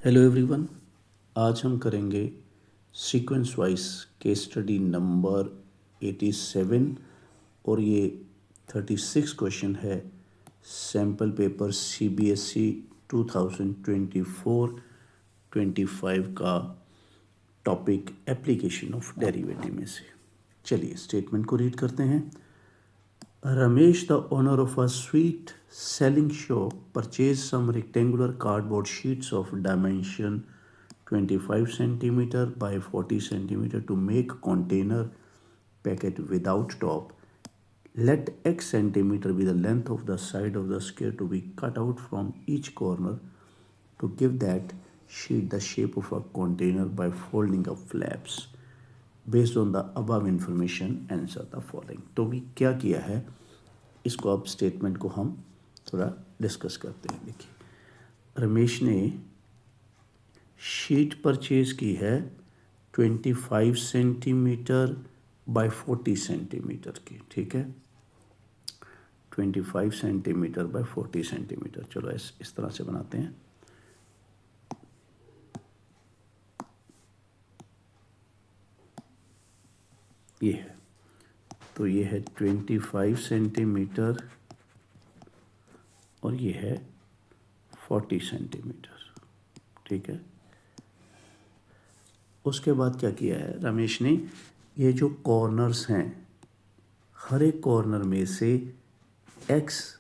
Hello everyone. आज हम करेंगे sequence wise case study number 87 और ये 36 क्वेश्चन है सैम्पल पेपर सीबीएसई 2024-25 का टॉपिक एप्लीकेशन ऑफ डेरिवेटिव में से। चलिए स्टेटमेंट को रीड करते हैं। Ramesh, the owner of a sweet selling shop, purchased some rectangular cardboard sheets of dimension 25 centimeter by 40 centimeter to make container packet without top. Let x centimeter be the length of the side of the square to be cut out from each corner to give that sheet the shape of a container by folding up flaps. Based on the above information answer the following. तो भी क्या किया है, इसको अब statement को हम थोड़ा डिस्कस करते हैं। देखिए, रमेश ने शीट परचेज की है 25 सेंटीमीटर बाय 40 सेंटीमीटर की, ठीक है, 25 सेंटीमीटर बाय 40 सेंटीमीटर। चलो इस तरह से बनाते हैं। ये है, तो ये है 25 सेंटीमीटर और ये है 40 सेंटीमीटर, ठीक है। उसके बाद क्या किया है रमेश ने, ये जो कॉर्नर्स हैं, हर एक कॉर्नर में से एक्स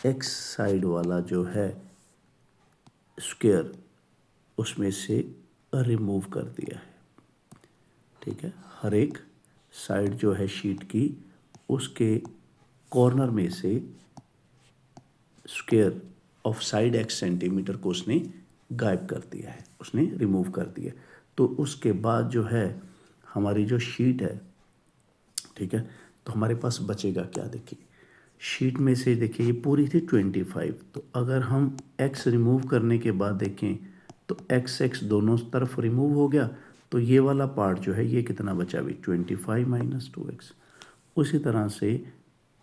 साइड वाला जो है स्क्वायर, उसमें से रिमूव कर दिया है, ठीक है। हर एक साइड जो है शीट की, उसके कॉर्नर में से square of side x centimetre को उसने गायब कर दिया है, उसने रिमूव कर दिया। तो उसके बाद जो है हमारी जो शीट है, ठीक है, तो हमारे पास बचेगा क्या, देखिए शीट में से देखिए ये पूरी थी 25, तो अगर हम एक्स रिमूव करने के बाद देखें तो एक्स दोनों तरफ रिमूव हो गया, तो ये वाला पार्ट जो है ये कितना बचा भी 25 माइनस 2x। उसी तरह से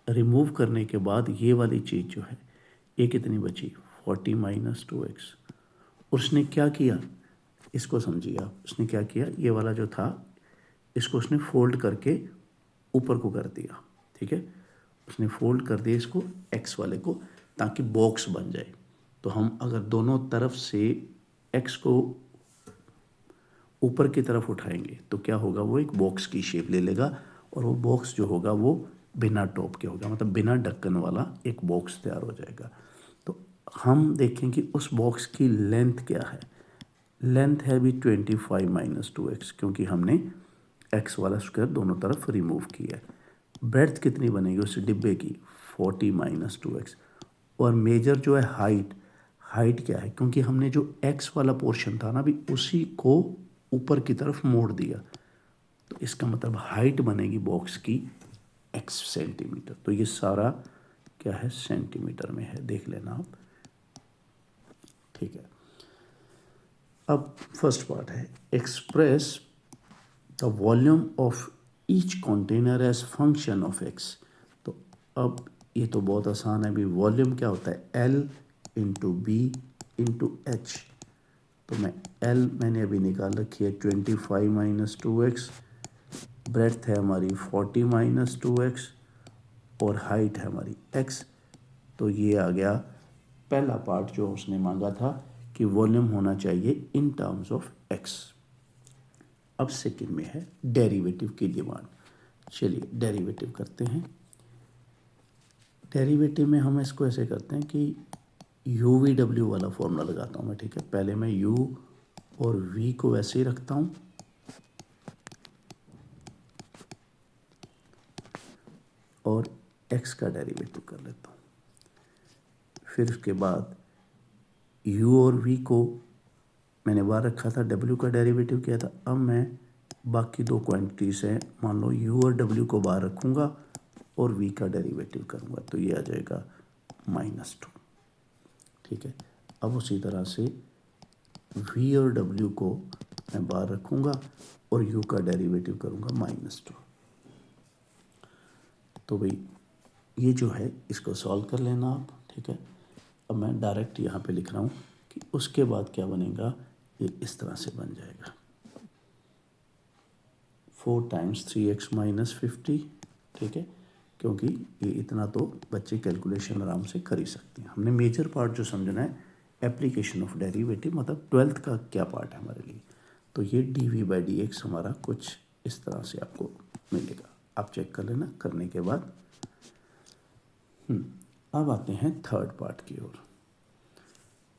रिमूव करने के बाद ये वाली चीज़ जो है ये कितनी बची 40 माइनस 2x। उसने क्या किया, इसको समझिए आप, उसने क्या किया, ये वाला जो था इसको उसने फोल्ड करके ऊपर को कर दिया, ठीक है, उसने फोल्ड कर दिया इसको एक्स वाले को, ताकि बॉक्स बन जाए। तो हम अगर दोनों तरफ से एक्स को ऊपर की तरफ उठाएंगे तो क्या होगा, वो एक बॉक्स की शेप ले लेगा, और वो बॉक्स जो होगा वो बिना टॉप के होगा, मतलब बिना ढक्कन वाला एक बॉक्स तैयार हो जाएगा। तो हम देखें कि उस बॉक्स की लेंथ क्या है। लेंथ है भी 25 माइनस 2x, क्योंकि हमने एक्स वाला स्क्वायर दोनों तरफ रिमूव किया है। ब्रेड्थ कितनी बनेगी उस डिब्बे की 40 माइनस 2x। और मेजर जो है हाइट क्या है, क्योंकि हमने जो एक्स वाला पोर्शन था ना भी उसी को ऊपर की तरफ मोड़ दिया, तो इसका मतलब हाइट बनेगी बॉक्स की x सेंटीमीटर। तो ये सारा क्या है सेंटीमीटर में है, देख लेना आप, ठीक है। अब फर्स्ट पार्ट है express the volume of each container as function of x। तो अब ये तो बहुत आसान है भी, वॉल्यूम क्या होता है L into B into H. तो मैंने अभी निकाल रखी है 25 माइनस 2x, ब्रेड्थ है हमारी 40 माइनस 2x, और हाइट है हमारी x। तो ये आ गया पहला पार्ट जो उसने मांगा था कि वॉल्यूम होना चाहिए इन टर्म्स ऑफ x। अब सेकंड में है डेरिवेटिव की डिमांड। चलिए डेरिवेटिव करते हैं। डेरिवेटिव में हम इसको ऐसे करते हैं कि यू वी डब्ल्यू वाला फॉर्मूला लगाता हूँ मैं, ठीक है। पहले मैं u और v को वैसे ही रखता हूँ, और x का डेरिवेटिव कर लेता हूँ। फिर उसके बाद u और v को मैंने बाहर रखा था, w का डेरिवेटिव किया था। अब मैं बाकी दो क्वांटिटीज़ हैं, मान लो u और w को बाहर रखूँगा और v का डेरिवेटिव करूँगा, तो ये आ जाएगा -2, ठीक है। अब उसी तरह से v और w को मैं बाहर रखूँगा और u का डेरिवेटिव करूँगा -2। तो भाई ये जो है इसको सॉल्व कर लेना आप, ठीक है। अब मैं डायरेक्ट यहाँ पे लिख रहा हूँ कि उसके बाद क्या बनेगा, ये इस तरह से बन जाएगा 4 टाइम्स 3x माइनस 50, ठीक है, क्योंकि ये इतना तो बच्चे कैलकुलेशन आराम से कर ही सकते हैं। हमने मेजर पार्ट जो समझना है एप्लीकेशन ऑफ डेरिवेटिव, मतलब 12th का क्या पार्ट है हमारे लिए, तो ये dv/dx हमारा कुछ इस तरह से आपको मिलेगा। आप चेक कर लेना करने के बाद। अब आते हैं थर्ड पार्ट की ओर।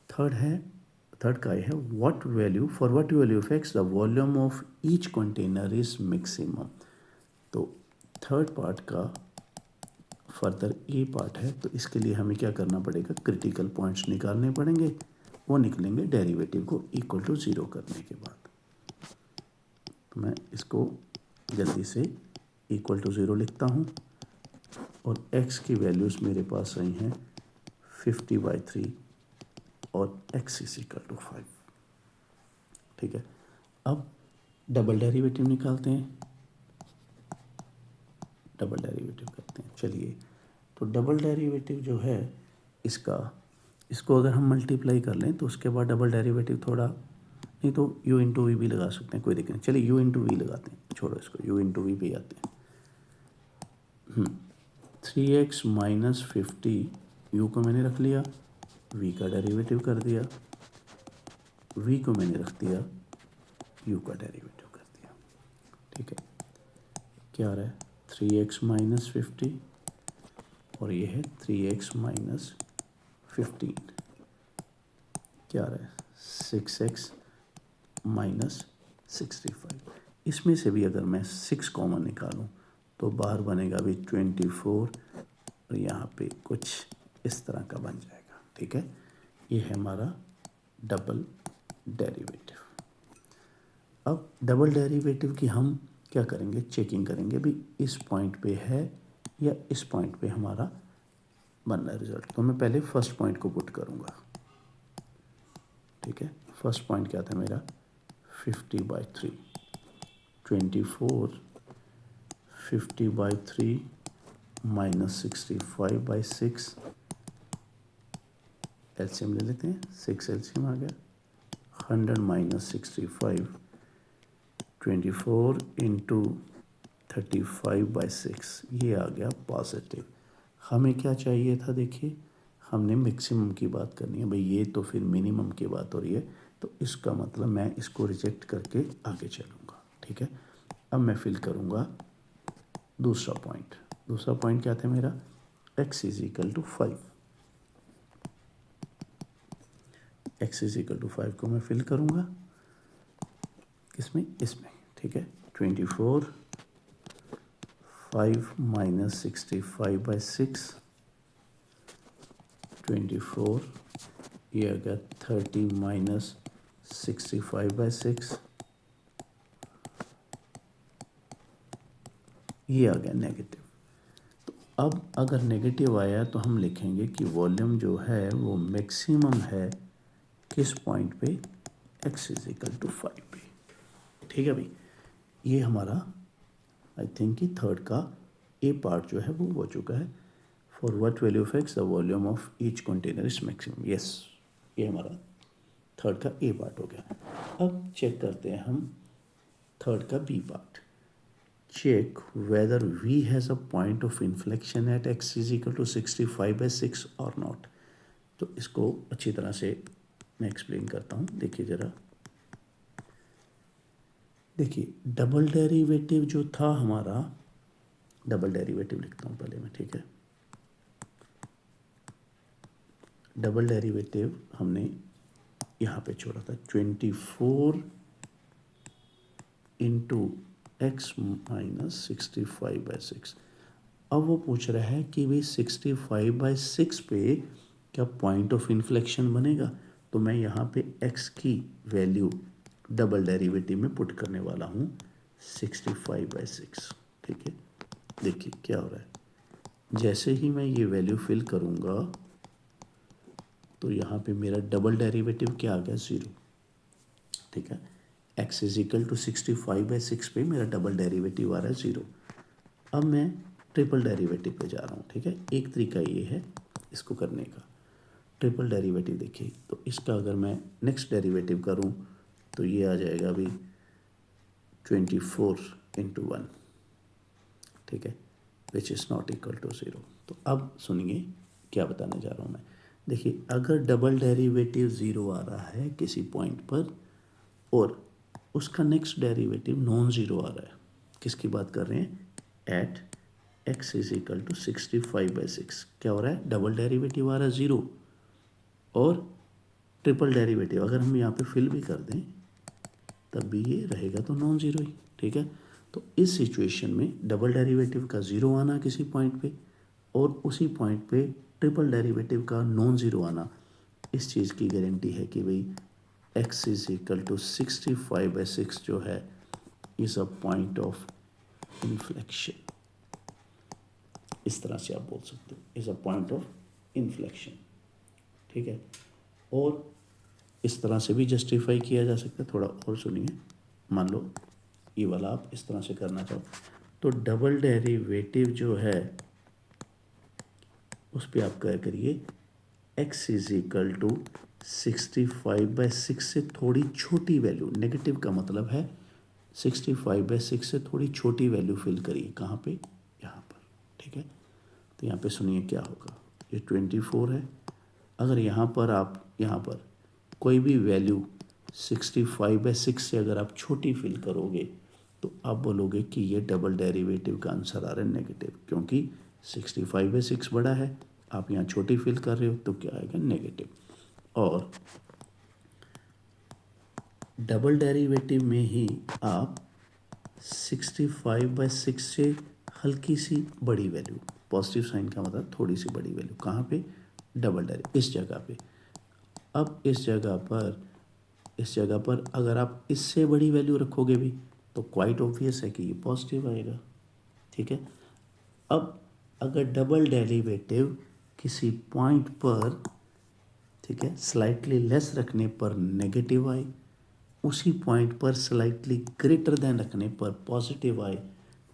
थर्ड का है what value for what value of x the volume of each container is maximum. तो थर्ड पार्ट का फर्दर ए पार्ट है, तो इसके लिए हमें क्या करना पड़ेगा, क्रिटिकल पॉइंट्स निकालने पड़ेंगे, वो निकलेंगे डेरिवेटिव को इक्वल टू 0 करने के बाद। तो मैं इसको जल्दी से इक्वल टू 0 लिखता हूँ और x की वैल्यूज़ मेरे पास आई हैं 50/3 और x इज इक्वल टू 5, ठीक है। अब डबल डेरिवेटिव निकालते हैं, डबल डेरिवेटिव करते हैं। चलिए, तो डबल डेरिवेटिव जो है इसको अगर हम मल्टीप्लाई कर लें तो उसके बाद डबल डेरिवेटिव थोड़ा, नहीं तो u इंटू वी भी लगा सकते हैं, कोई दिक्कत नहीं। चलिए u इंटू वी लगाते हैं, छोड़ो इसको, u इंटू वी पे आते हैं। 3x माइनस 50, u को मैंने रख लिया, v का डेरिवेटिव कर दिया, v को मैंने रख दिया, u का डेरिवेटिव कर दिया, ठीक है। क्या आ रहा है 3x माइनस 50 और ये है 3x माइनस 15, क्या आ रहा है 6x माइनस 65। इसमें से भी अगर मैं 6 कॉमन निकालूं तो बाहर बनेगा भी 24 और यहाँ पे कुछ इस तरह का बन जाएगा, ठीक है। ये है हमारा डबल डेरिवेटिव। अब डबल डेरिवेटिव की हम क्या करेंगे, चेकिंग करेंगे भी इस पॉइंट पे है या इस पॉइंट पे हमारा बन रहा है रिजल्ट। तो मैं पहले फर्स्ट पॉइंट को पुट करूँगा, ठीक है। फर्स्ट पॉइंट क्या था मेरा 50/3, 24 50/3 माइनस 65/6, एलसीएम ले लेते हैं, 6 एलसीएम आ गया, 100 माइनस 65, 24 इंटू 35/6, ये आ गया पॉजिटिव। हमें क्या चाहिए था, देखिए हमने मैक्सिमम की बात करनी है भाई, ये तो फिर मिनिमम की बात हो रही है, तो इसका मतलब मैं इसको रिजेक्ट करके आगे चलूँगा, ठीक है। अब मैं फिल करूँगा दूसरा पॉइंट क्या था मेरा, x is equal to 5, x is equal to 5 को मैं फिल करूँगा किसमें, इसमें, ठीक है। 24 5 माइनस 65/6, 24 ये आ गया 30 माइनस 65/6, ये आ गया नेगेटिव। तो अब अगर नेगेटिव आया तो हम लिखेंगे कि वॉल्यूम जो है वो मैक्सिमम है किस पॉइंट पे, x इज इक्वल टू 5 पे, ठीक है भाई। ये हमारा आई थिंक कि थर्ड का ए पार्ट जो है वो हो चुका है। For what value of x the volume of each container is maximum, yes, ये हमारा थर्ड का ए पार्ट हो गया। अब चेक करते हैं हम थर्ड का B part. Check whether v has a point of inflection at x is equal to 65/6 और नॉट। तो इसको अच्छी तरह से मैं एक्सप्लेन करता हूँ, देखिए ज़रा, देखिए डबल डेरिवेटिव जो था हमारा, डबल डेरिवेटिव लिखता हूँ पहले मैं, ठीक है। डबल डेरिवेटिव हमने यहाँ पे छोड़ा था 24 इंटू एक्स माइनस 65/6। अब वो पूछ रहा है कि भाई 65/6 पे क्या पॉइंट ऑफ इन्फ्लेक्शन बनेगा, तो मैं यहाँ पे x की वैल्यू डबल डेरिवेटिव में पुट करने वाला हूँ 65/6, ठीक है। देखिए क्या हो रहा है, जैसे ही मैं ये वैल्यू फिल करूँगा तो यहाँ पे मेरा डबल डेरिवेटिव क्या आ गया 0, ठीक है। x इज इक्वल टू 65/6 पे मेरा डबल डेरिवेटिव आ रहा है 0। अब मैं ट्रिपल डेरिवेटिव पे जा रहा हूँ, ठीक है। एक तरीका ये है इसको करने का, ट्रिपल डेरिवेटिव देखिए, तो इसका अगर मैं नेक्स्ट डेरिवेटिव करूं तो ये आ जाएगा अभी 24/1, ठीक है, which is not equal to 0। तो अब सुनिए क्या बताने जा रहा हूँ मैं। देखिए, अगर डबल डेरिवेटिव 0 आ रहा है किसी पॉइंट पर और उसका नेक्स्ट डेरिवेटिव नॉन ज़ीरो आ रहा है, किसकी बात कर रहे हैं, at x is equal to 65/6, क्या हो रहा है, डबल डेरिवेटिव आ रहा है 0 और ट्रिपल डेरिवेटिव अगर हम यहाँ पे फिल भी कर दें तब भी ये रहेगा तो नॉन ज़ीरो ही, ठीक है। तो इस सिचुएशन में डबल डेरिवेटिव का ज़ीरो आना किसी पॉइंट पे और उसी पॉइंट पे ट्रिपल डेरिवेटिव का नॉन ज़ीरो आना, इस चीज़ की गारंटी है कि भाई x इज इक्वल टू 65/6 जो है is a point of inflection. इस तरह से आप बोल सकते हो, is a point of inflection, ठीक है। और इस तरह से भी जस्टिफाई किया जा सकता है, थोड़ा और सुनिए। मान लो ये वाला आप इस तरह से करना चाहो तो डबल डेरिवेटिव जो है उस पर आप क्या करिए, x इज इक्वल टू 65/6 से थोड़ी छोटी वैल्यू, नेगेटिव का मतलब है 65/6 से थोड़ी छोटी वैल्यू फिल करिए, कहाँ पे, यहाँ पर, ठीक है। तो यहाँ पे सुनिए क्या होगा, ये 24 है, अगर यहाँ पर आप यहाँ पर कोई भी वैल्यू 65/6 से अगर आप छोटी फिल करोगे तो आप बोलोगे कि ये डबल डेरिवेटिव का आंसर आ रहा है नेगेटिव, क्योंकि 65/6 बड़ा है, आप यहाँ छोटी फिल कर रहे हो तो क्या आएगा, नेगेटिव। और डबल डेरिवेटिव में ही आप 65/6 से हल्की सी बड़ी वैल्यू, पॉजिटिव साइन का मतलब थोड़ी सी बड़ी वैल्यू, कहाँ पे, डबल डेरिवेटिव इस जगह पे। अब इस जगह पर अगर आप इससे बड़ी वैल्यू रखोगे भी तो क्वाइट ऑब्वियस है कि ये पॉजिटिव आएगा, ठीक है। अब अगर डबल डेरिवेटिव किसी पॉइंट पर, ठीक है, स्लाइटली लेस रखने पर नेगेटिव आए, उसी पॉइंट पर स्लाइटली ग्रेटर देन रखने पर पॉजिटिव आए,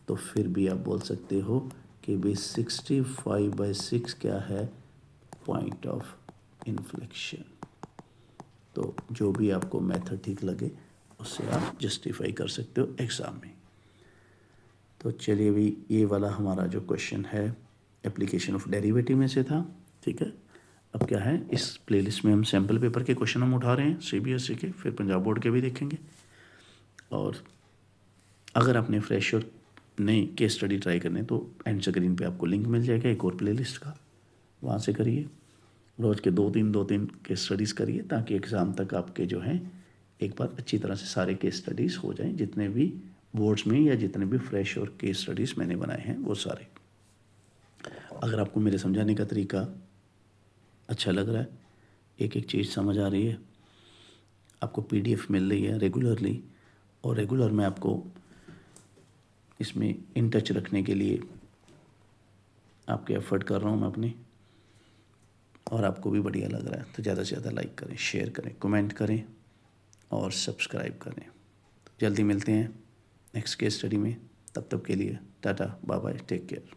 तो फिर भी आप बोल सकते हो कि भाई 65/6 क्या है, पॉइंट ऑफ इन्फ्लेक्शन। तो जो भी आपको मेथड ठीक लगे उससे आप जस्टिफाई कर सकते हो एग्ज़ाम में। तो चलिए अभी ये वाला हमारा जो क्वेश्चन है एप्लीकेशन ऑफ डेरिवेटिव में से था, ठीक है। अब क्या है, इस प्लेलिस्ट में हम सैम्पल पेपर के क्वेश्चन हम उठा रहे हैं CBSE के, फिर पंजाब बोर्ड के भी देखेंगे। और अगर आपने फ्रेश और नई केस स्टडी ट्राई करने तो एंड स्क्रीन पे आपको लिंक मिल जाएगा एक और प्लेलिस्ट का, वहाँ से करिए। रोज़ के 2-3 केस स्टडीज़ करिए ताकि एग्ज़ाम तक आपके जो हैं एक बार अच्छी तरह से सारे केस स्टडीज़ हो जाएं, जितने भी बोर्ड्स में या जितने भी फ्रेश और केस स्टडीज़ मैंने बनाए हैं वो सारे। अगर आपको मेरे समझाने का तरीका अच्छा लग रहा है, एक एक चीज़ समझ आ रही है, आपको PDF मिल रही है रेगुलरली, और रेगुलर मैं आपको इसमें इन टच रखने के लिए आपके एफर्ट कर रहा हूँ मैं अपनी, और आपको भी बढ़िया लग रहा है तो ज़्यादा से ज़्यादा लाइक करें, शेयर करें, कमेंट करें और सब्सक्राइब करें। तो जल्दी मिलते हैं नेक्स्ट केस स्टडी में, तब तक के लिए tata bye bye, take care.